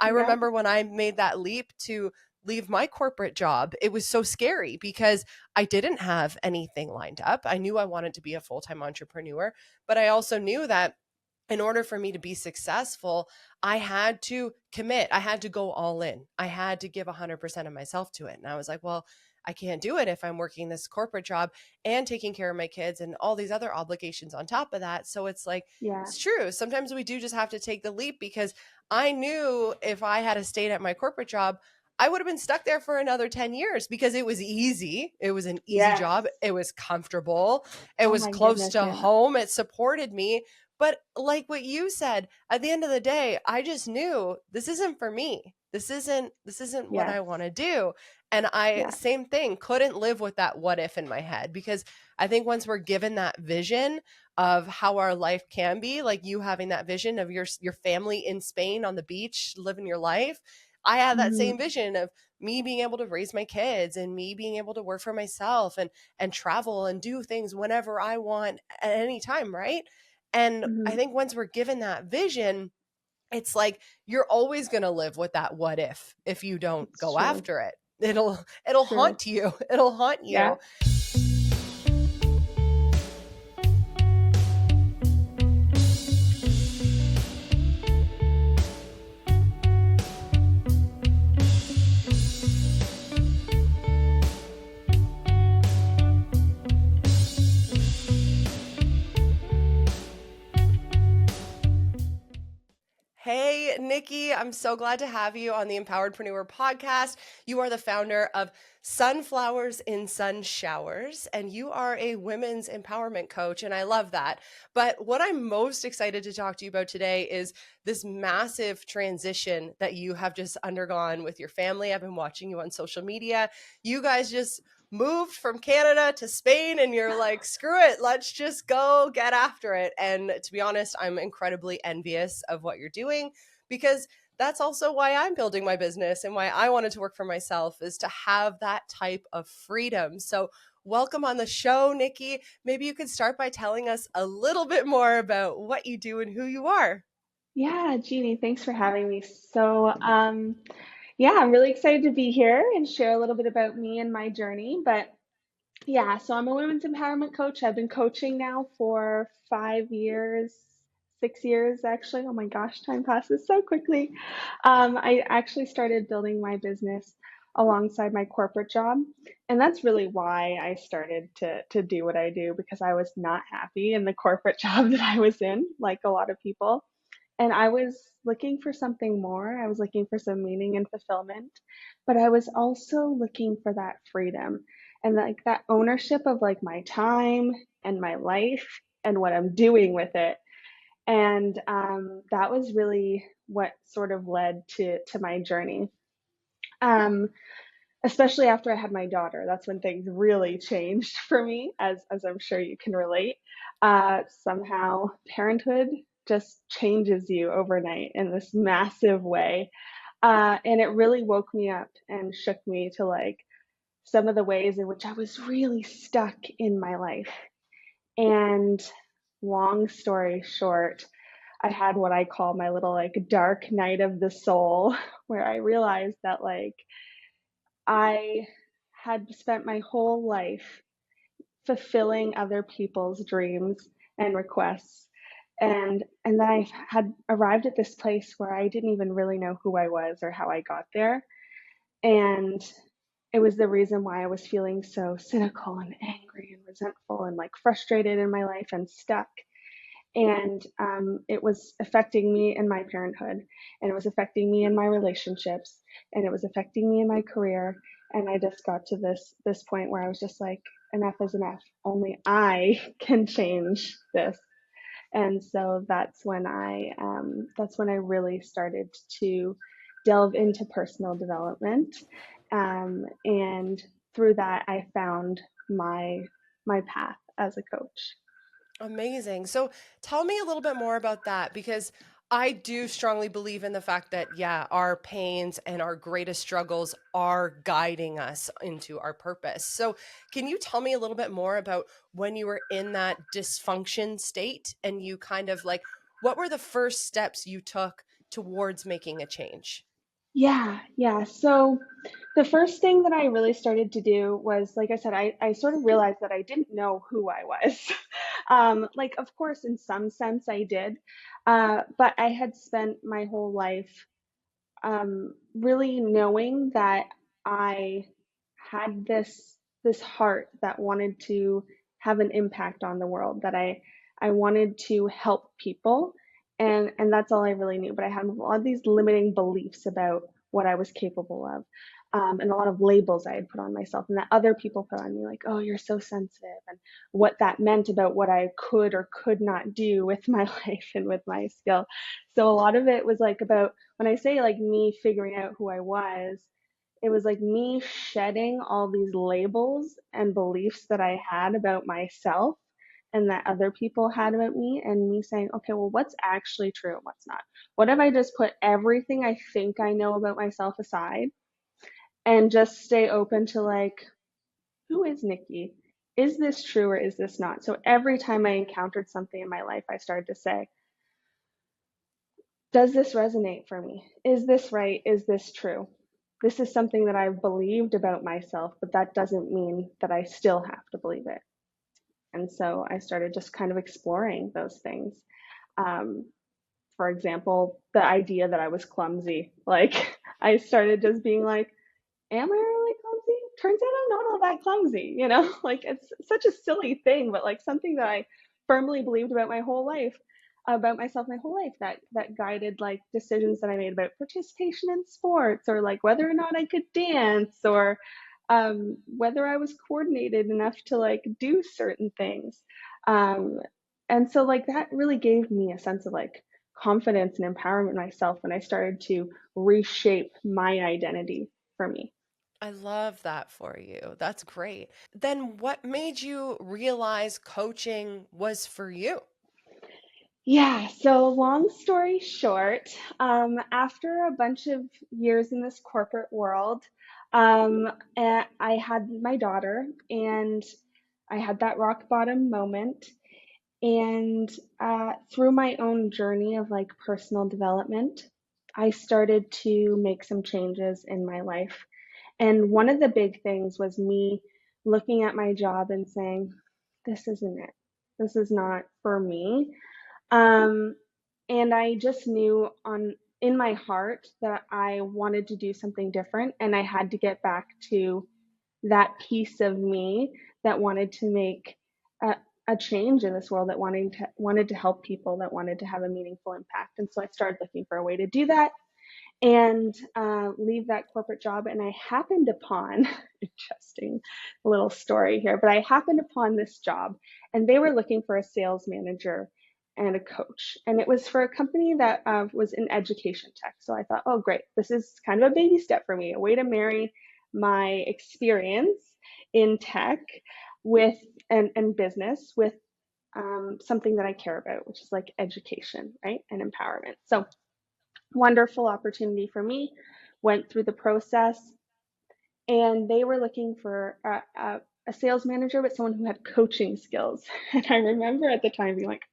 I Yeah. remember when I made that leap to leave my corporate job, it was so scary because I didn't have anything lined up. I knew I wanted to be a full-time entrepreneur, but I also knew that in order for me to be successful, I had to commit. I had to go all in. I had to give 100% of myself to it. And I was like, well, I can't do it if I'm working this corporate job and taking care of my kids and all these other obligations on top of that. So it's like, Yeah. it's true. Sometimes we do just have to take the leap, because I knew if I had stayed at my corporate job, I would have been stuck there for another 10 years because it was easy. It was an easy Yes. job. It was comfortable. It Oh was my close goodness. to Yeah. home. It supported me. But like what you said, at the end of the day, I just knew this isn't for me. This isn't what Yes. I want to do. And Yeah. same thing, couldn't live with that what if in my head, because I think once we're given that vision of how our life can be, like you having that vision of your family in Spain on the beach, living your life, I had that Hmm. same vision of me being able to raise my kids and me being able to work for myself and travel and do things whenever I want at any time, right? And I Hmm. think once we're given that vision, it's like you're always going to live with that what if you don't It's go true. after it. It'll True. haunt you. It'll haunt Yeah. you. Hey, Nicki, I'm so glad to have you on the Empoweredpreneur Podcast. You are the founder of Sunflowers in Sunshowers, and you are a women's empowerment coach, and I love that. But what I'm most excited to talk to you about today is this massive transition that you have just undergone with your family. I've been watching you on social media. You guys just moved from Canada to Spain, and you're like, screw it, let's just go get after it. And to be honest, I'm incredibly envious of what you're doing, because that's also why I'm building my business and why I wanted to work for myself, is to have that type of freedom. So welcome on the show, Nicki. Maybe you could start by telling us a little bit more about what you do and who you are. Yeah, Jeannie, thanks for having me. Yeah, I'm really excited to be here and share a little bit about me and my journey. But yeah, so I'm a women's empowerment coach. I've been coaching now for 5 years, 6 years actually. Oh my gosh, time passes so quickly. I actually started building my business alongside my corporate job, and that's really why I started to do what I do, because I was not happy in the corporate job that I was in, like a lot of people. And I was looking for something more. I was looking for some meaning and fulfillment, but I was also looking for that freedom and like that ownership of like my time and my life and what I'm doing with it. And that was really what sort of led to my journey. Um, Especially after I had my daughter, that's when things really changed for me, as I'm sure you can relate. Somehow, parenthood just changes you overnight in this massive way, and it really woke me up and shook me to like some of the ways in which I was really stuck in my life. And long story short, I had what I call my little like dark night of the soul, where I realized that like I had spent my whole life fulfilling other people's dreams and requests. And then I had arrived at this place where I didn't even really know who I was or how I got there. And it was the reason why I was feeling so cynical and angry and resentful and like frustrated in my life and stuck. And it was affecting me in my parenthood, and it was affecting me in my relationships, and it was affecting me in my career. And I just got to this point where I was just like, enough is enough. Only I can change this. And so that's when I really started to delve into personal development, and through that I found my path as a coach. Amazing. So tell me a little bit more about that, because I do strongly believe in the fact that, yeah, our pains and our greatest struggles are guiding us into our purpose. So can you tell me a little bit more about when you were in that dysfunction state and you kind of like, what were the first steps you took towards making a change? Yeah. So the first thing that I really started to do was, like I said, I sort of realized that I didn't know who I was. Like, of course, in some sense I did, but I had spent my whole life really knowing that I had this heart that wanted to have an impact on the world, that I wanted to help people, and that's all I really knew. But I had a lot of these limiting beliefs about what I was capable of, and a lot of labels I had put on myself and that other people put on me, like, oh, you're so sensitive, and what that meant about what I could or could not do with my life and with my skill. So a lot of it was like about, when I say like me figuring out who I was, it was like me shedding all these labels and beliefs that I had about myself and that other people had about me, and me saying, okay, well, what's actually true and what's not? What if I just put everything I think I know about myself aside and just stay open to, like, who is Nicki? Is this true or is this not? So every time I encountered something in my life, I started to say, does this resonate for me? Is this right? Is this true? This is something that I've believed about myself, but that doesn't mean that I still have to believe it. And so I started just kind of exploring those things. Um, for example, the idea that I was clumsy. Like, I started just being like, am I really clumsy? Turns out I'm not all that clumsy, you know? Like, it's such a silly thing, but like something that I firmly believed about my whole life, about myself my whole life, that guided like decisions that I made about participation in sports, or like whether or not I could dance, or whether I was coordinated enough to like do certain things. Um, and so like that really gave me a sense of like confidence and empowerment in myself when I started to reshape my identity for me. I love that for you. That's great. Then what made you realize coaching was for you? Yeah, so long story short, after a bunch of years in this corporate world, I had my daughter, and I had that rock bottom moment. And through my own journey of like personal development, I started to make some changes in my life. And one of the big things was me looking at my job and saying, this isn't it. This is not for me. Um, and I just knew on in my heart that I wanted to do something different, and I had to get back to that piece of me that wanted to make a, a change in this world, that wanted to help people, that wanted to have a meaningful impact. And so I started looking for a way to do that and leave that corporate job. And I happened upon, interesting little story here, but I happened upon this job, and they were looking for a sales manager and a coach. And it was for a company that was in education tech. So I thought, oh, great, this is kind of a baby step for me, a way to marry my experience in tech with and business with something that I care about, which is like education, right? And empowerment. So wonderful opportunity for me. Went through the process, and they were looking for a sales manager, but someone who had coaching skills. And I remember at the time being like,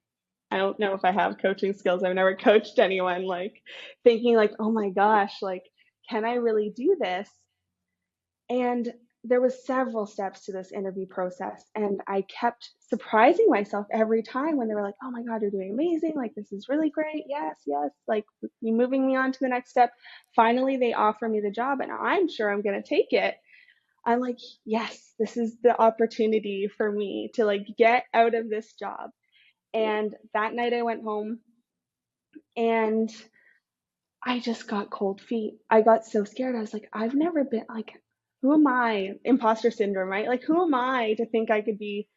I don't know if I have coaching skills. I've never coached anyone. Like, thinking like, oh my gosh, like, can I really do this? And there was several steps to this interview process, and I kept surprising myself every time when they were like, oh my god, you're doing amazing, like this is really great, yes, like you moving me on to the next step. Finally they offer me the job, and I'm sure I'm going to take it. I'm like, yes, this is the opportunity for me to like get out of this job. And that night I went home, and I just got cold feet. I got so scared. I was like, I've never been like, who am I? Imposter syndrome, right? Like, who am I to think I could be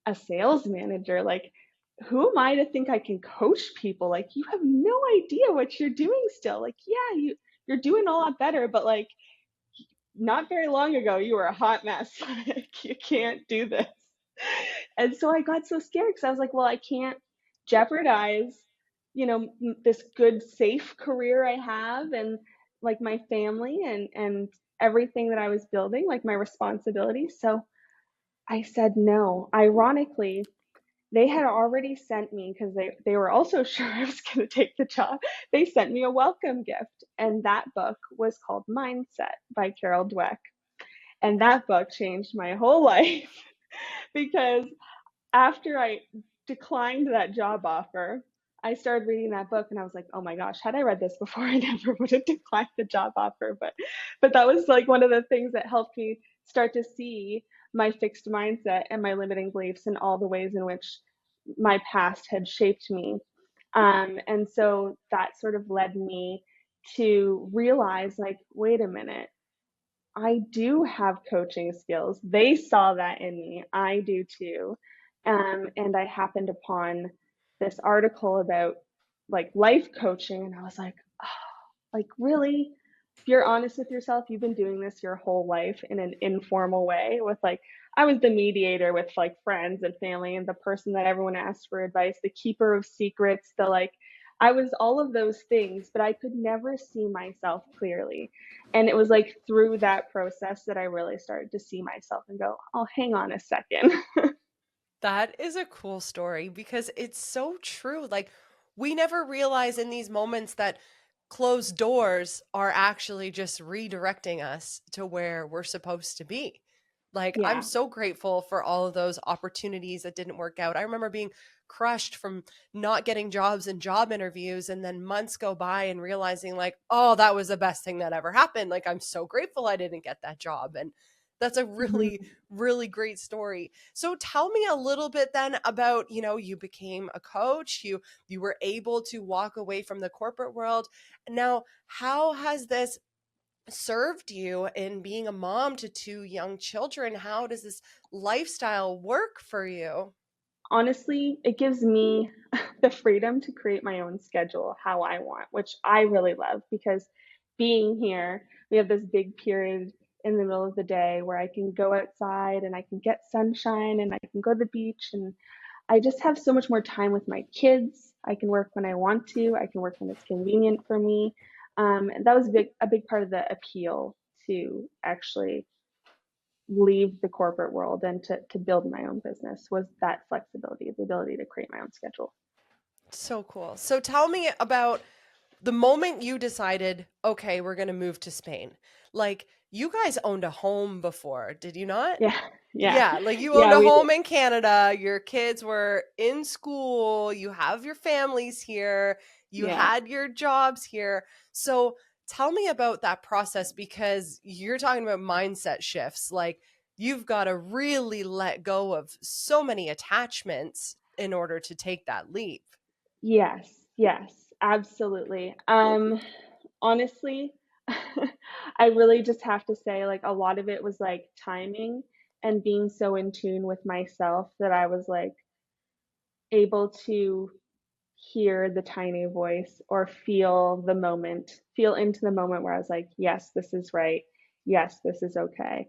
a sales manager? Like, who am I to think I can coach people? Like, you have no idea what you're doing still. Like, yeah, you're doing a lot better, but like not very long ago you were a hot mess. Like, you can't do this. And so I got so scared because I was like, well, I can't jeopardize, this good, safe career I have, and like my family and everything that I was building, like my responsibilities. So I said no. Ironically, they had already sent me, because they were also sure I was going to take the job. They sent me a welcome gift. And that book was called Mindset by Carol Dweck. And that book changed my whole life because after I declined that job offer, I started reading that book and I was like, oh my gosh, had I read this before, I never would have declined the job offer. But that was like one of the things that helped me start to see my fixed mindset and my limiting beliefs and all the ways in which my past had shaped me. And so that sort of led me to realize, like, wait a minute, I do have coaching skills. They saw that in me. I do too. And I happened upon this article about like life coaching, and I was like, oh, like really? If you're honest with yourself, you've been doing this your whole life in an informal way with like, I was the mediator with like friends and family and the person that everyone asked for advice, the keeper of secrets, the like, I was all of those things, but I could never see myself clearly. And it was like through that process that I really started to see myself and go, oh, hang on a second. That is a cool story because it's so true. Like, we never realize in these moments that closed doors are actually just redirecting us to where we're supposed to be. Like, I'm Yeah. so grateful for all of those opportunities that didn't work out. I remember being crushed from not getting jobs and job interviews, and then months go by and realizing, like, oh, that was the best thing that ever happened. Like, I'm so grateful I didn't get that job. And that's a really, Mm-hmm. really great story. So tell me a little bit then about, you became a coach, you were able to walk away from the corporate world. Now, how has this served you in being a mom to two young children? How does this lifestyle work for you? Honestly, it gives me the freedom to create my own schedule how I want, which I really love because being here, we have this big period in the middle of the day where I can go outside and I can get sunshine and I can go to the beach, and I just have so much more time with my kids. I can work when I want to. I can work when it's convenient for me. And that was a big part of the appeal to actually leave the corporate world and to build my own business was that flexibility, the ability to create my own schedule. So cool. So tell me about the moment you decided, okay, we're going to move to Spain. Like, you guys owned a home before, did you not? Yeah, yeah, Yeah, like you owned yeah, a we did. home in Canada, your kids were in school, you have your families here, you Yeah, had your jobs here. So tell me about that process because you're talking about mindset shifts. Like, you've got to really let go of so many attachments in order to take that leap. yes, yes, absolutely. Honestly, I really just have to say, like, a lot of it was like timing and being so in tune with myself that I was like able to hear the tiny voice or feel into the moment where I was like, yes, this is right. Yes, this is okay.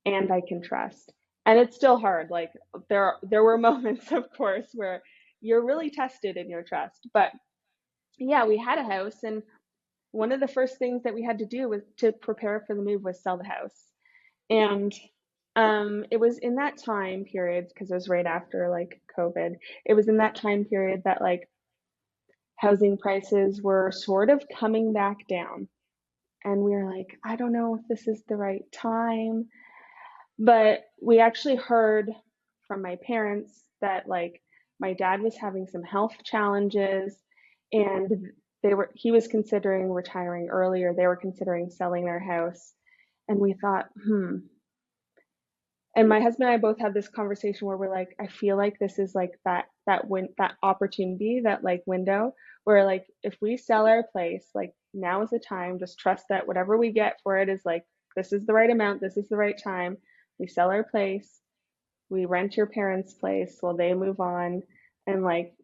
And I can trust. And it's still hard. Like there were moments, of course, where you're really tested in your trust. But yeah, we had a house, and one of the first things that we had to do was to prepare for the move was sell the house. And it was in that time period because it was right after like COVID. It was in that time period that like housing prices were sort of coming back down. And we were like, I don't know if this is the right time. But we actually heard from my parents that like my dad was having some health challenges, and he was considering retiring earlier. They were considering selling their house. And we thought, and my husband and I both had this conversation where we're like, I feel like this is like that opportunity, that like window where like if we sell our place, like now is the time. Just trust that whatever we get for it is like this is the right amount, this is the right time. We sell our place, we rent your parents' place while they move on, and like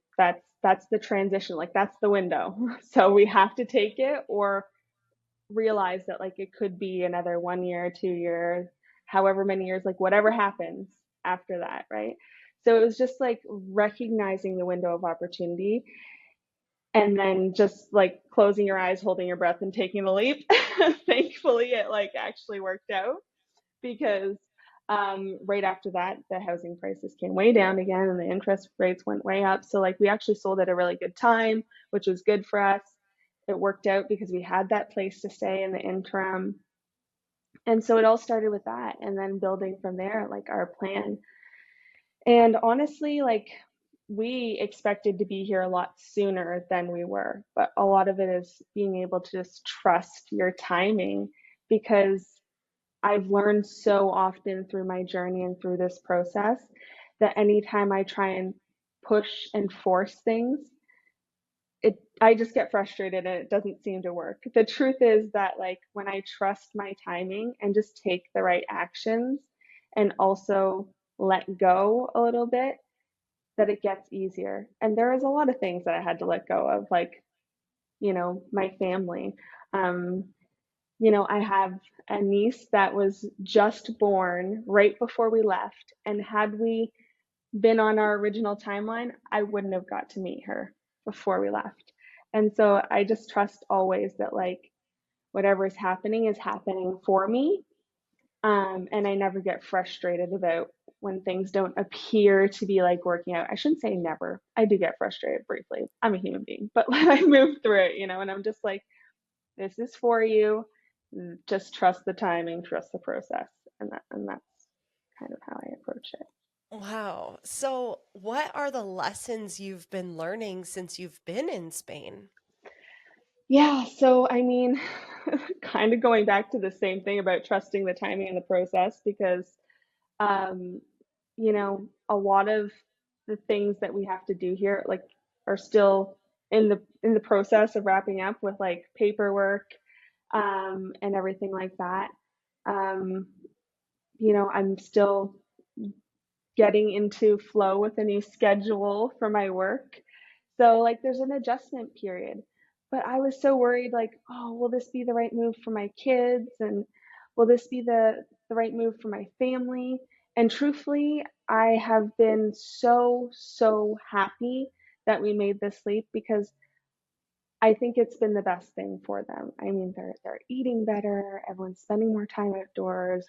that's the transition, like that's the window. So we have to take it or realize that like it could be another 1 year, 2 years, however many years, like whatever happens after that, right? So it was just like recognizing the window of opportunity and then just like closing your eyes, holding your breath, and taking the leap. Thankfully, it like actually worked out because Right after that, the housing prices came way down again and the interest rates went way up. So like we actually sold at a really good time, which was good for us. It worked out because we had that place to stay in the interim. And so it all started with that and then building from there, like our plan. And honestly, like we expected to be here a lot sooner than we were, but a lot of it is being able to just trust your timing because I've learned so often through my journey and through this process that anytime I try and push and force things, I just get frustrated and it doesn't seem to work. The truth is that like when I trust my timing and just take the right actions and also let go a little bit, that it gets easier. And there is a lot of things that I had to let go of, like, my family. Um, I have a niece that was just born right before we left. And had we been on our original timeline, I wouldn't have got to meet her before we left. And so I just trust always that, like, whatever is happening for me. And I never get frustrated about when things don't appear to be like working out. I shouldn't say never. I do get frustrated briefly. I'm a human being, but I move through it, and I'm just like, this is for you. Just trust the timing, trust the process. And that's kind of how I approach it. Wow. So, what are the lessons you've been learning since you've been in Spain? Yeah, so I mean, kind of going back to the same thing about trusting the timing and the process because um, a lot of the things that we have to do here like are still in the process of wrapping up with like paperwork and everything like that. Um, I'm still getting into flow with a new schedule for my work. So like there's an adjustment period. But I was so worried like, oh, will this be the right move for my kids and will this be the right move for my family? And truthfully, I have been so happy that we made this leap because I think it's been the best thing for them. I mean, they're eating better, everyone's spending more time outdoors.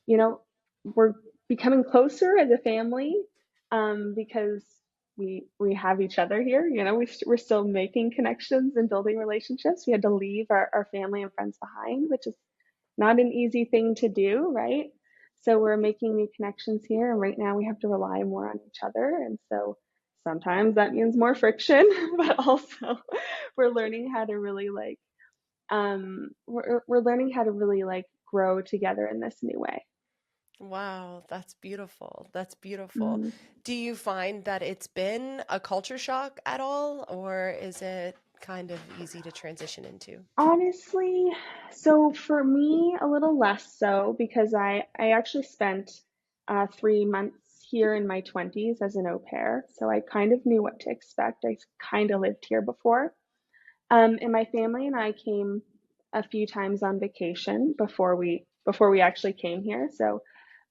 You know, we're becoming closer as a family because we have each other here. We're still making connections and building relationships. We had to leave our family and friends behind, which is not an easy thing to do, right? So we're making new connections here, and right now we have to rely more on each other. And so sometimes that means more friction, but also we're learning how to really like we're learning how to really like grow together in this new way. Wow, that's beautiful. That's beautiful. Mm. Do you find that it's been a culture shock at all, or is it kind of easy to transition into? Honestly, so for me, a little less so because I actually spent 3 months here in my 20s as an au pair, so I kind of knew what to expect. I kind of lived here before. And my family and I came a few times on vacation before we actually came here. So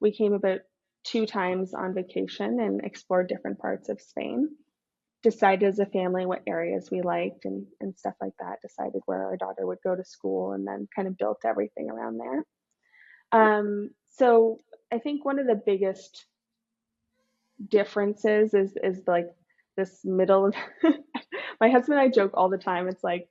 we came about 2 times on vacation and explored different parts of Spain. Decided as a family what areas we liked and stuff like that. Decided where our daughter would go to school and then kind of built everything around there. So I think one of the biggest differences is like this middle. My husband and I joke all the time. It's like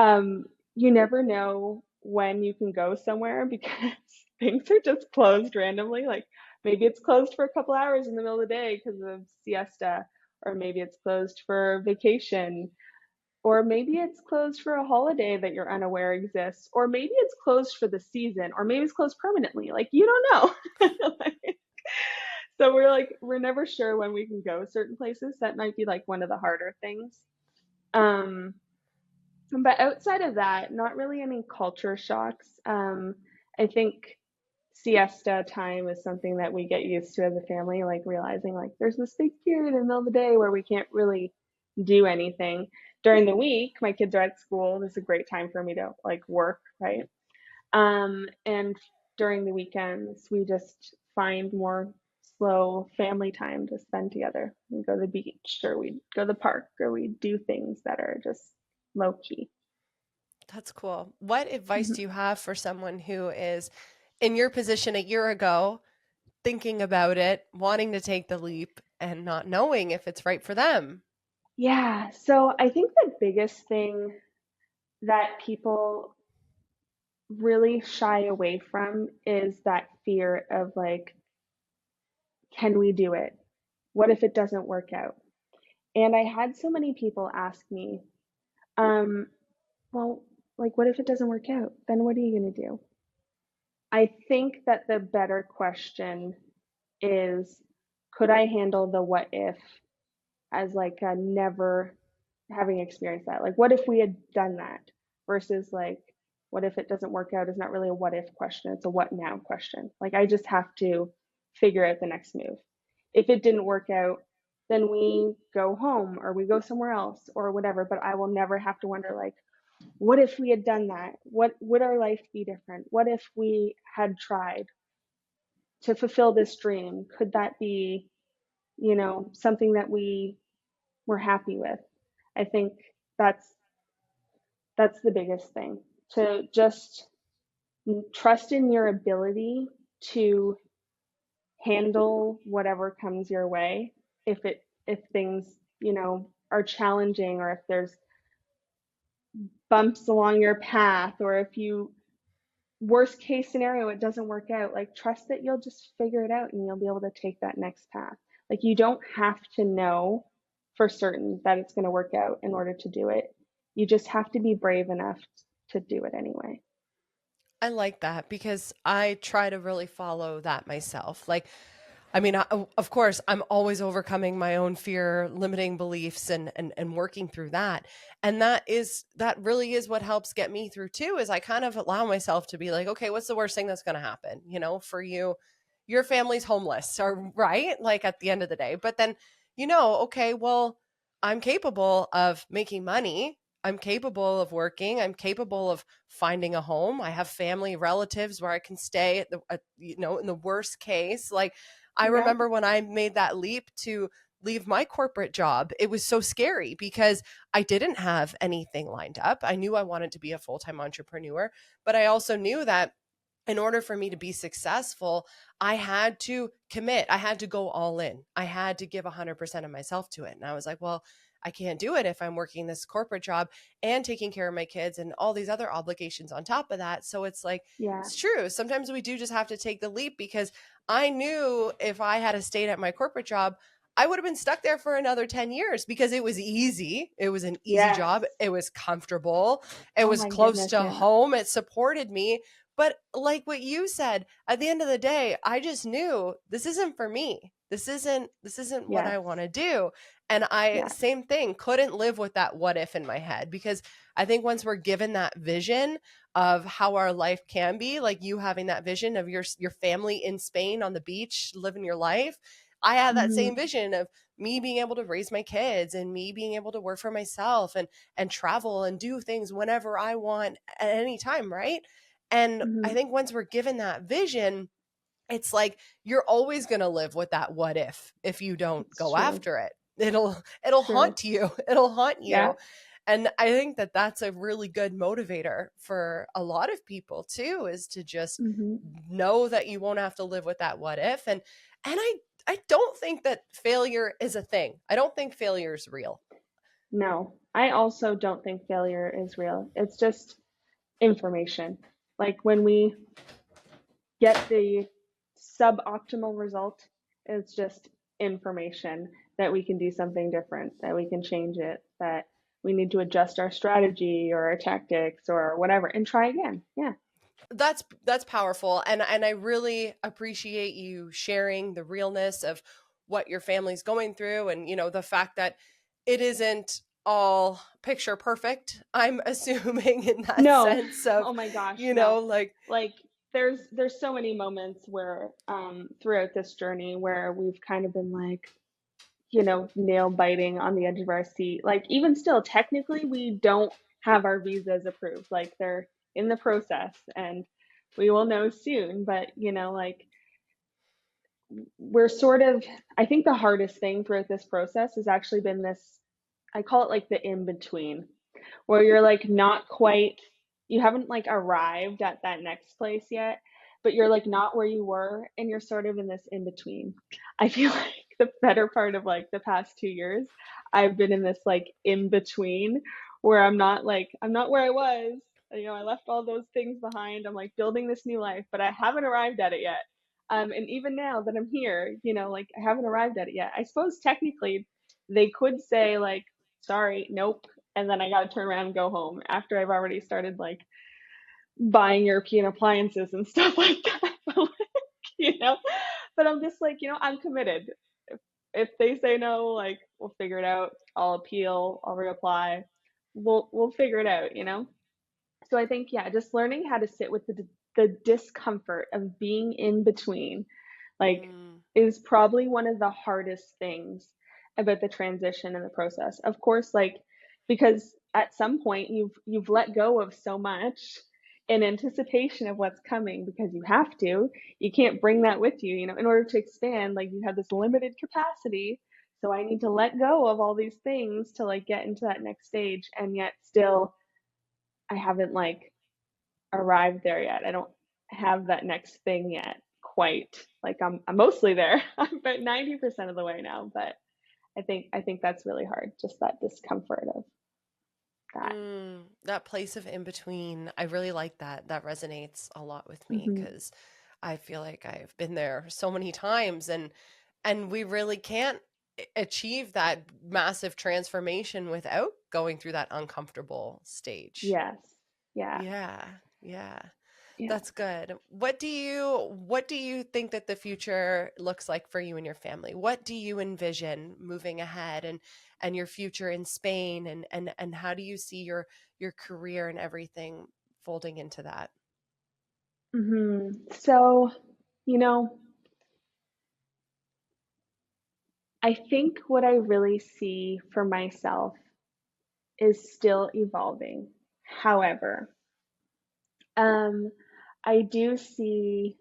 um, you never know when you can go somewhere because things are just closed randomly. Like maybe it's closed for a couple hours in the middle of the day because of siesta, or maybe it's closed for vacation, or maybe it's closed for a holiday that you're unaware exists, or maybe it's closed for the season, or maybe it's closed permanently. Like you don't know. So we're never sure when we can go certain places. That might be like one of the harder things. Um, but outside of that, not really any culture shocks. I think siesta time is something that we get used to as a family, like realizing like there's this big period in the middle of the day where we can't really do anything. During the week, my kids are at school. This is a great time for me to like work, right? And during the weekends, we just find more slow family time to spend together. We go to the beach, or we go to the park, or we do things that are just low key. That's cool. What advice Mhm. do you have for someone who is in your position a year ago? thinking about it, wanting to take the leap and not knowing if it's right for them. Yeah. So I think the biggest thing that people really shy away from is that fear of like, can we do it? What if it doesn't work out? And I had so many people ask me, um, well, like, what if it doesn't work out? Then what are you going to do? I think that the better question is, could I handle the what if as like a never having experienced that? Like, what if we had done that versus like, what if it doesn't work out is not really a what if question, it's a what now question. Like, I just have to figure out the next move. If it didn't work out, then we go home or we go somewhere else or whatever, but I will never have to wonder like, what if we had done that? What would our life be different? What if we had tried to fulfill this dream? Could that be, something that we were happy with? I think that's that's the biggest thing. To just trust in your ability to handle whatever comes your way. If things, are challenging, or if there's bumps along your path, or if you worst case scenario it doesn't work out, like trust that you'll just figure it out and you'll be able to take that next path. Like you don't have to know for certain that it's going to work out in order to do it. You just have to be brave enough to do it anyway. I like that because I try to really follow that myself. Like, I mean, of course, I'm always overcoming my own fear, limiting beliefs, and working through that. And that really is what helps get me through too. Is I kind of allow myself to be like, okay, what's the worst thing that's going to happen? For you, your family's homeless, or right? Like at the end of the day, but then okay, well, I'm capable of making money. I'm capable of working. I'm capable of finding a home. I have family, relatives where I can stay in the worst case. Like, I Yep. remember when I made that leap to leave my corporate job, it was so scary because I didn't have anything lined up. I knew I wanted to be a full time entrepreneur, but I also knew that in order for me to be successful, I had to commit. I had to go all in. I had to give 100% of myself to it. And I was like, well, I can't do it if I'm working this corporate job and taking care of my kids and all these other obligations on top of that. So it's like, Yeah. it's true. Sometimes we do just have to take the leap because I knew if I had stayed at my corporate job, I would have been stuck there for another 10 years because it was easy. It was an easy Yes. job. It was comfortable. It Oh was my close goodness. to Yeah. home. It supported me. But like what you said, at the end of the day, I just knew this isn't for me. This isn't what I want Yes. to do. And I Yes. same thing, couldn't live with that what if in my head because I think once we're given that vision of how our life can be, like you having that vision of your family in Spain on the beach living your life, I had that Hmm. same vision of me being able to raise my kids and me being able to work for myself and travel and do things whenever I want at any time, right? And I Hmm. think once we're given that vision, it's like you're always going to live with that what if you don't It's go true. after it. It'll True. haunt you. It'll haunt Yeah. you. And I think that that's a really good motivator for a lot of people too, is to just Hmm. know that you won't have to live with that what if. And I don't think that failure is a thing. I don't think failure is real. No, I also don't think failure is real. It's just information. Like when we get the suboptimal result, it's just information that we can do something different, that we can change it, that we need to adjust our strategy or our tactics or whatever and try again. Yeah. That's powerful, and I really appreciate you sharing the realness of what your family's going through, and the fact that it isn't all picture perfect, I'm assuming, in that No. sense of Oh my gosh, no. like Like there's so many moments where throughout this journey where we've kind of been like, nail biting on the edge of our seat. Like even still, technically we don't have our visas approved. Like they're in the process and we will know soon, but like we're sort of, I think the hardest thing throughout this process has actually been this, I call it like the in between, where you're like not quite, you haven't like arrived at that next place yet, but you're like not where you were, and you're sort of in this in between. I feel like the better part of like the past 2 years, I've been in this like in between where I'm not where I was. I left all those things behind. I'm like building this new life, but I haven't arrived at it yet. And even now that I'm here, like I haven't arrived at it yet. I suppose technically they could say like, sorry, nope, and then I got to turn around and go home after I've already started like buying European appliances and stuff like that. you know, but I'm just like, I'm committed. If they say no, like we'll figure it out. I'll appeal, I'll reapply. We'll figure it out. So I think, yeah, just learning how to sit with the discomfort of being in between, like, Mm. is probably one of the hardest things about the transition and the process. Of course, like, because at some point you've let go of so much in anticipation of what's coming because you have to. You can't bring that with you, in order to expand, like you have this limited capacity. So I need to let go of all these things to like get into that next stage, and yet still I haven't like arrived there yet. I don't have that next thing yet quite. Like I'm mostly there. I'm about 90% of the way now, but I think that's really hard, just that discomfort of that. That place of in between, I really like that. That resonates a lot with me Hmm. because I feel like I've been there so many times, and we really can't achieve that massive transformation without going through that uncomfortable stage. Yes. Yeah. Yeah, yeah. Yeah. That's good. What do you think that the future looks like for you and your family? What do you envision moving ahead, and your future in Spain, and how do you see your career and everything folding into that? So, you know, I think what I really see for myself is still evolving. However, um, I do see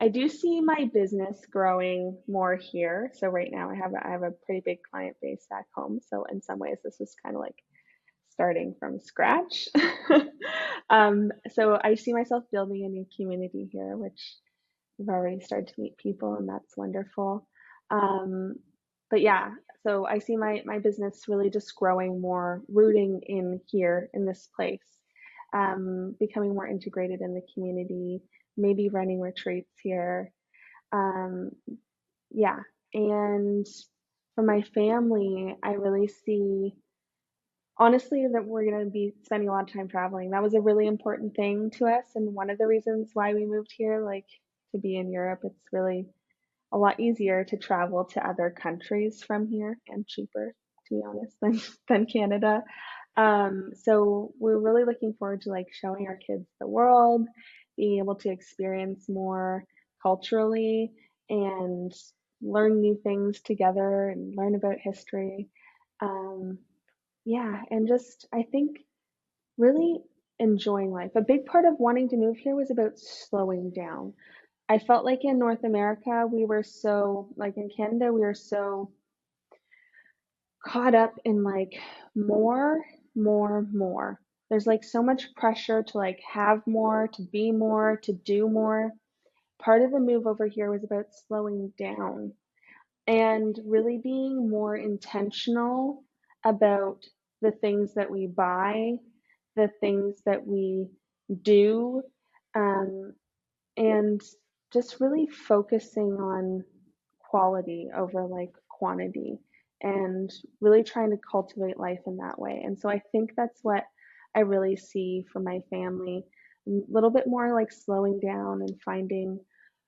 I do see my business growing more here. So right now I have a pretty big client base back home. So in some ways this is kind of like starting from scratch. So I see myself building a new community here, which we've already started to meet people, and that's wonderful. Um, but yeah, so I see my business really just growing more, rooting in here in this place, becoming more integrated in the community, maybe running retreats here. Um, yeah, and for my family, I really see honestly that we're going to be spending a lot of time traveling. That was a really important thing to us, and one of the reasons why we moved here, like to be in Europe, it's really a lot easier to travel to other countries from here and cheaper, to be honest, than Canada. So we're really looking forward to like showing our kids the world, being able to experience more culturally and learn new things together and learn about history. Um, yeah, and just I think really enjoying life. A big part of wanting to move here was about slowing down. I felt like in North America, we were so, like in Canada, we were so caught up in like more, more. There's like so much pressure to like have more, to be more, to do more. Part of the move over here was about slowing down and really being more intentional about the things that we buy, the things that we do, um, and just really focusing on quality over like quantity and really trying to cultivate life in that way. And so I think that's what I really see for my family, a little bit more like slowing down and finding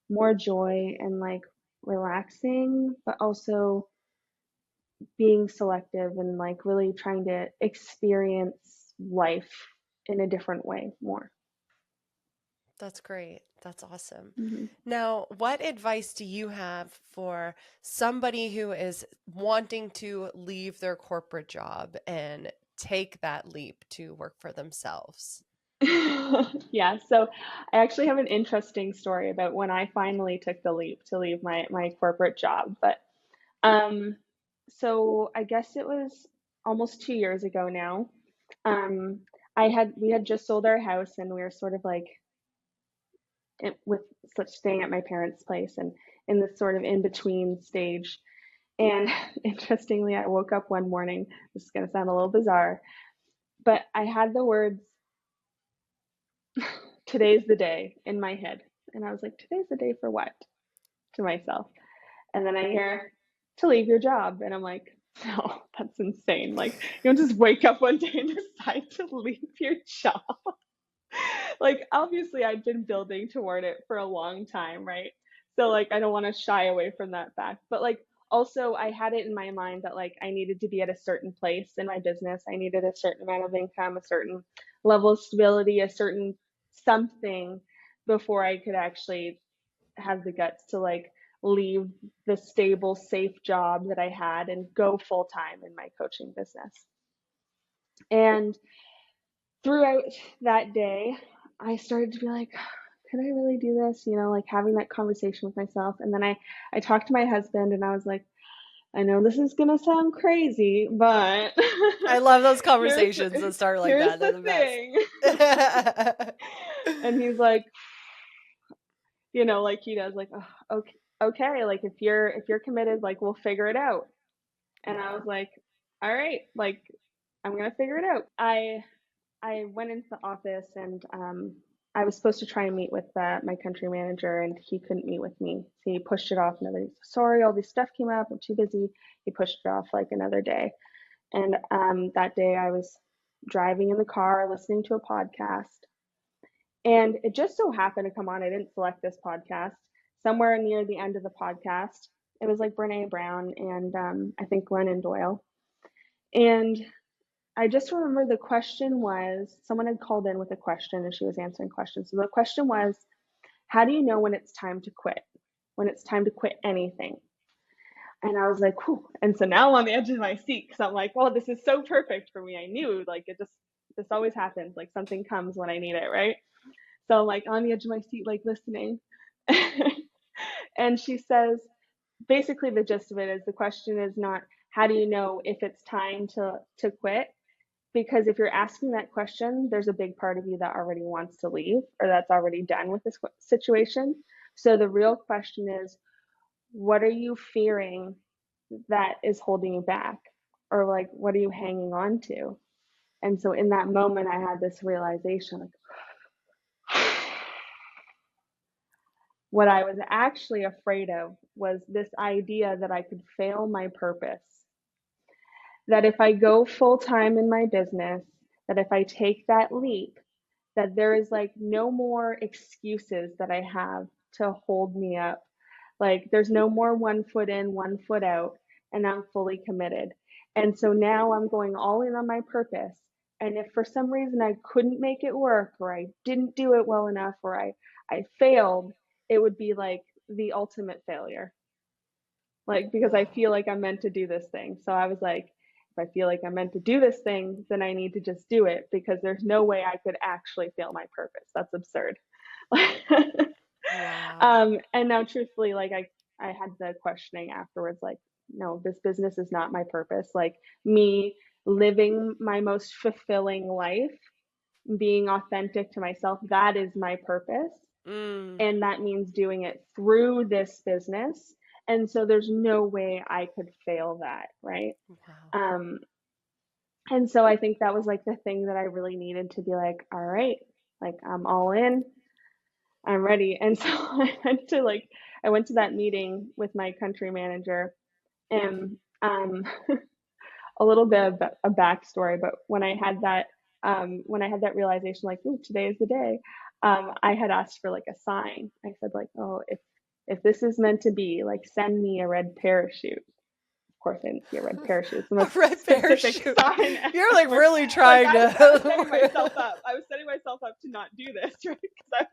more joy and like relaxing, but also being selective and like really trying to experience life in a different way more. That's great. That's awesome. Hmm. Now, what advice do you have for somebody who is wanting to leave their corporate job and take that leap to work for themselves? Yeah, so I actually have an interesting story about when I finally took the leap to leave my corporate job. But um, so I guess it was almost 2 years ago now. Um, we had just sold our house, and we were sort of like with such staying at my parents' place and in this sort of in between stage. And interestingly, I woke up one morning. This is going to sound a little bizarre, but I had the words, "Today's the day," in my head. And I was like, "Today's the day for what?" to myself. And then I hear, "To leave your job." And I'm like, no, that's insane. Like, you don't just wake up one day and decide to leave your job. Like, obviously, I've been building toward it for a long time, right? So, like, I don't want to shy away from that fact. But, like, also, I had it in my mind that, like, I needed to be at a certain place in my business. I needed a certain amount of income, a certain level of stability, a certain something before I could actually have the guts to, like, leave the stable, safe job that I had and go full time in my coaching business. And throughout that day, I started to be like, can I really do this? You know, like having that conversation with myself. And then I talked to my husband and I was like, I know this is going to sound crazy, but I love those here's conversations that start like here's that. They're the the best. thing. And he's like, you know, like he does, like, oh, okay, like if you're committed, like we'll figure it out. And I was like, all right, like I'm gonna figure it out. I went into the office and I was supposed to try and meet with my country manager, and he couldn't meet with me. So he pushed it off another day. Sorry, all this stuff came up. I'm too busy. He pushed it off like another day. And that day I was driving in the car listening to a podcast, and it just so happened to come on. I didn't select this podcast. Somewhere near the end of the podcast, it was like Brene Brown and I think Glennon Doyle. And I just remember the question was, someone had called in with a question and she was answering questions. So the question was, how do you know when it's time to quit? When it's time to quit anything? And I was like, whew. And so now I'm on the edge of my seat because I'm like, well, this is so perfect for me. I knew, like, this always happens. Like something comes when I need it, right? So I'm like on the edge of my seat, like listening. And she says, basically the gist of it is the question is not how do you know if it's time to quit? Because if you're asking that question, there's a big part of you that already wants to leave or that's already done with this situation. So the real question is, what are you fearing that is holding you back? Or like, what are you hanging on to? And so in that moment, I had this realization, like, what I was actually afraid of was this idea that I could fail my purpose. That if I go full time in my business, that if I take that leap, that there is like no more excuses that I have to hold me up. Like there's no more 1 foot in, 1 foot out, and I'm fully committed. And so now I'm going all in on my purpose. And if for some reason I couldn't make it work, or I didn't do it well enough, or I failed, it would be like the ultimate failure. Like, because I Wow. feel like I'm meant to do this thing. So I was like, if I feel like I'm meant to do this thing, then I need to just do it because there's no way I could actually fail my purpose. That's absurd. Wow. And now truthfully, like I had the questioning afterwards, like, no, this business is not my purpose. Like me living my most fulfilling life, being authentic to myself, that is my purpose. Mm. And that means doing it through this business. And so there's no way I could fail that, right? Wow. Um, and so I think that was like the thing that I really needed to be like, all right, like I'm all in, I'm ready. And so I went to that meeting with my country manager, and a little bit of a backstory, but when I had that realization, like, ooh, today is the day, I had asked for like a sign. I said like, oh, if this is meant to be, like, send me a red parachute. Of course, I didn't see a red parachute. It's the A most red specific parachute. sign You're like ever. really Like trying I was setting to myself up. I was setting myself up to not do this, right? Because I was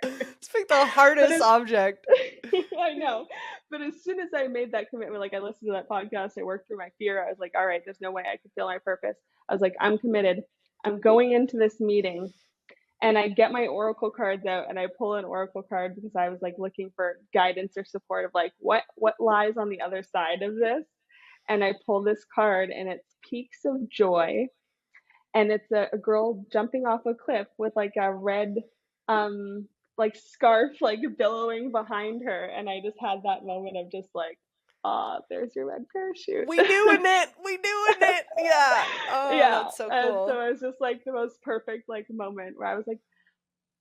scared. pick the But hardest as object. I know. But as soon as I made that commitment, like I listened to that podcast, I worked through my fear. I was like, all right, there's no way I could feel my purpose. I was like, I'm committed. I'm going into this meeting. And I get my oracle cards out and I pull an oracle card because I was like looking for guidance or support of like what lies on the other side of this. And I pull this card and it's Peaks of Joy, and it's a girl jumping off a cliff with like a red um like scarf like billowing behind her, and I just had that moment of just like, ah, there's your red parachute. We doing it. We doing it. Yeah. Oh, Yeah, that's so and so cool. it was just like the most perfect like moment where I was like,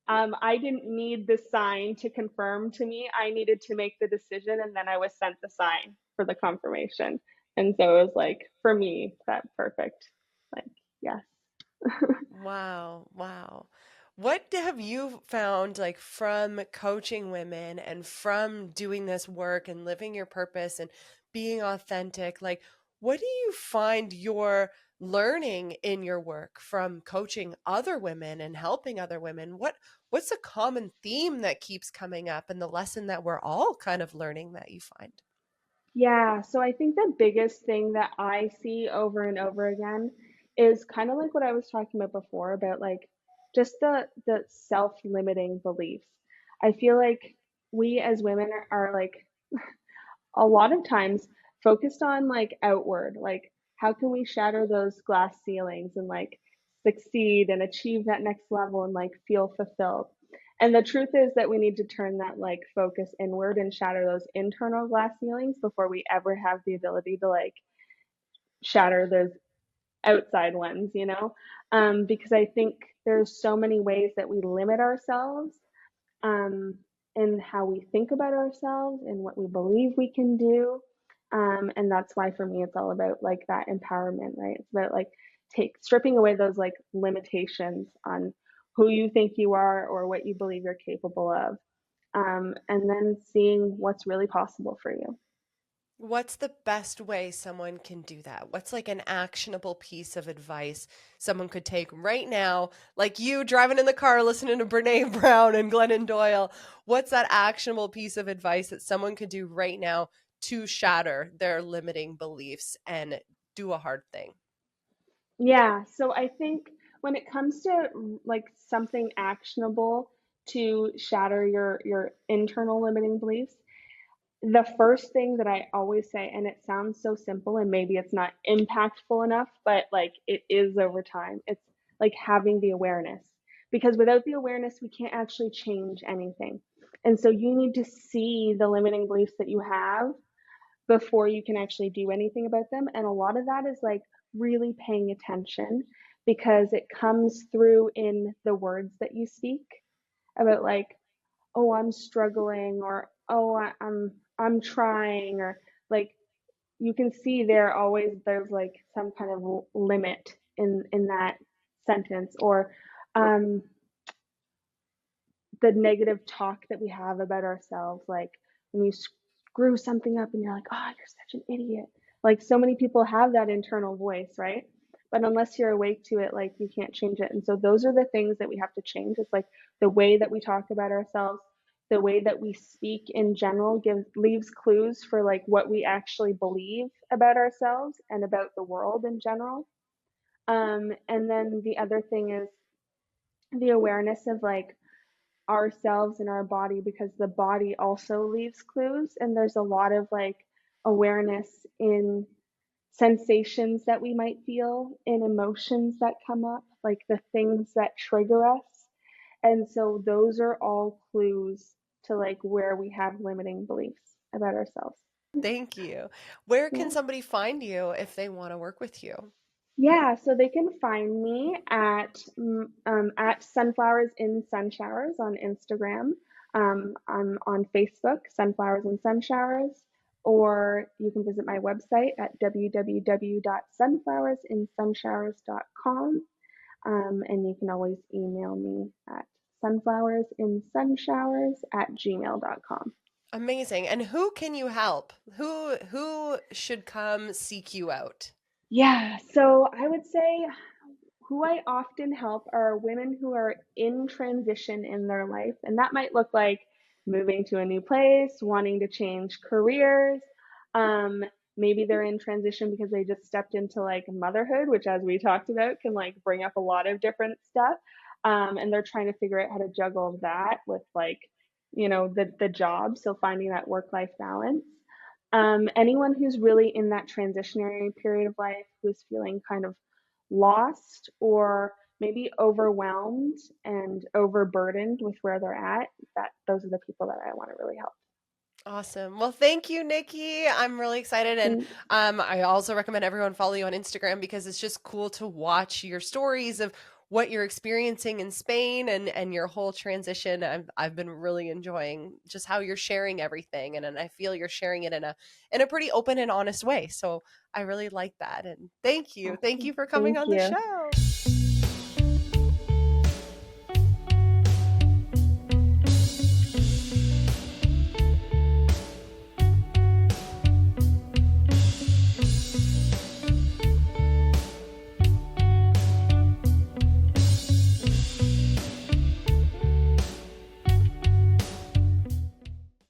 I didn't need the sign to confirm to me. I needed to make the decision, and then I was sent the sign for the confirmation. And so it was like, for me, that perfect, like, yes. Wow. Wow. What have you found like from coaching women and from doing this work and living your purpose and being authentic? Like, what do you find you're learning in your work from coaching other women and helping other women? What's a common theme that keeps coming up and the lesson that we're all kind of learning that you find? Yeah, so I think the biggest thing that I see over and over again is kind of like what I was talking about before about like just the self-limiting beliefs. I feel like we as women are like a lot of times focused on like outward, like how can we shatter those glass ceilings and like succeed and achieve that next level and like feel fulfilled. And the truth is that we need to turn that like focus inward and shatter those internal glass ceilings before we ever have the ability to like shatter those outside ones, you know? Because I think there's so many ways that we limit ourselves, um, in how we think about ourselves and what we believe we can do. And that's why for me, it's all about like that empowerment, right? It's about like stripping away those like limitations on who you think you are or what you believe you're capable of. And then seeing what's really possible for you. What's the best way someone can do that? What's like an actionable piece of advice someone could take right now, like you driving in the car listening to Brene Brown and Glennon Doyle? What's that actionable piece of advice that someone could do right now to shatter their limiting beliefs and do a hard thing? Yeah, so I think when it comes to like something actionable to shatter your internal limiting beliefs, the first thing that I always say, and it sounds so simple and maybe it's not impactful enough, but like it is over time, it's like having the awareness. Because without the awareness, we can't actually change anything. And so you need to see the limiting beliefs that you have before you can actually do anything about them. And a lot of that is like really paying attention because it comes through in the words that you speak about like, oh, I'm struggling, or oh, I'm trying, or like you can see there's like some kind of limit in that sentence, or um the negative talk that we have about ourselves, like when you screw something up and you're like, oh, you're such an idiot. Like so many people have that internal voice, right? But unless you're awake to it, like you can't change it. And so those are the things that we have to change. It's like the way that we talk about ourselves, the way that we speak in general leaves clues for like what we actually believe about ourselves and about the world in general. And then the other thing is the awareness of like ourselves and our body, because the body also leaves clues, and there's a lot of like awareness in sensations that we might feel, in emotions that come up, like the things that trigger us. And so those are all clues to like where we have limiting beliefs about ourselves. Thank you. Where can Yeah. somebody find you if they want to work with you? Yeah, so they can find me at Sunflowers in Sunshowers on Instagram. I'm on Facebook, Sunflowers in Sunshowers, or you can visit my website at www.sunflowersinsunshowers.com. And you can always email me at sunflowersinsunshowers@gmail.com. Amazing. And who can you help? Who should come seek you out? Yeah, so I would say who I often help are women who are in transition in their life. And that might look like moving to a new place, wanting to change careers. Um, Maybe they're in transition because they just stepped into like motherhood, which, as we talked about, can like bring up a lot of different stuff. And they're trying to figure out how to juggle that with like, the job. So finding that work-life balance. Anyone who's really in that transitionary period of life, who's feeling kind of lost or maybe overwhelmed and overburdened with where they're at, that those are the people that I want to really help. Awesome. Well, thank you, Nicki. I'm really excited. And Thank, I also recommend everyone follow you on Instagram because it's just cool to watch your stories of what you're experiencing in Spain and your whole transition. I've been really enjoying just how you're sharing everything. And I feel you're sharing it in a pretty open and honest way. So I really like that. And thank you. Thank awesome. you for coming Thank on the you. show.